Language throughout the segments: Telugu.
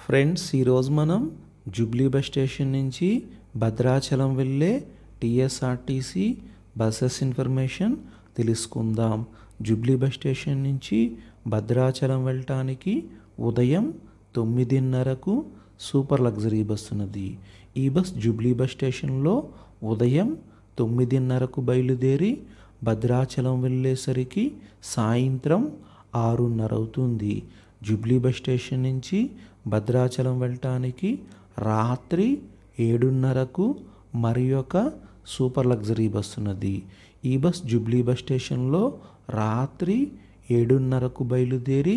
ఫ్రెండ్స్, ఈరోజు మనం జూబ్లీ బస్ స్టేషన్ నుంచి భద్రాచలం వెళ్ళే టీఎస్ఆర్టీసీ బస్సెస్ ఇన్ఫర్మేషన్ తెలుసుకుందాం. జూబ్లీ బస్ స్టేషన్ నుంచి భద్రాచలం వెళ్ళటానికి ఉదయం 9:30కు సూపర్ లగ్జరీ బస్ ఉన్నది. ఈ బస్ జూబ్లీ బస్ స్టేషన్లో ఉదయం 9:30కు బయలుదేరి భద్రాచలం వెళ్ళేసరికి సాయంత్రం 6:30 అవుతుంది. జూబ్లీ బస్ స్టేషన్ నుంచి భద్రాచలం వెళ్ళటానికి రాత్రి 7:30కు మరి ఒక సూపర్ లగ్జరీ బస్ ఉన్నది. ఈ బస్ జూబ్లీ బస్ స్టేషన్లో రాత్రి 7:30కు బయలుదేరి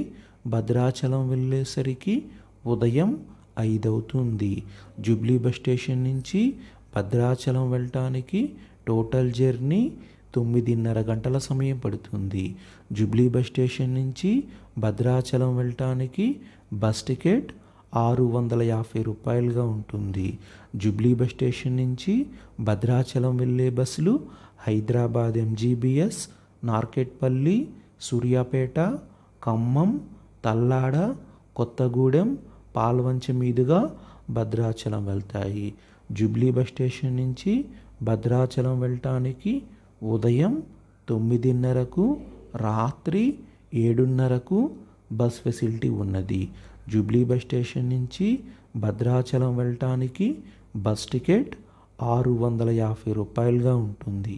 భద్రాచలం వెళ్ళేసరికి ఉదయం 5 అవుతుంది. జూబ్లీ బస్ స్టేషన్ నుంచి భద్రాచలం వెళ్ళటానికి టోటల్ జర్నీ 9:30 గంటల సమయం పడుతుంది. జూబ్లీ బస్ స్టేషన్ నుంచి భద్రాచలం వెళ్ళటానికి బస్ టికెట్ 650 రూపాయలుగా ఉంటుంది. జూబ్లీ బస్ స్టేషన్ నుంచి భద్రాచలం వెళ్ళే బస్సులు హైదరాబాద్ ఎంజీబీఎస్, నార్కెట్పల్లి, సూర్యాపేట, ఖమ్మం, తల్లాడ, కొత్తగూడెం, పాల్వంచ మీదుగా భద్రాచలం వెళ్తాయి. జూబ్లీ బస్ స్టేషన్ నుంచి భద్రాచలం వెళ్ళటానికి ఉదయం 9:30కు రాత్రి 7:30కు బస్ ఫెసిలిటీ ఉన్నది. జూబ్లీ బస్ స్టేషన్ నుంచి భద్రాచలం వెళ్ళటానికి బస్ టికెట్ 650 రూపాయలుగా ఉంటుంది.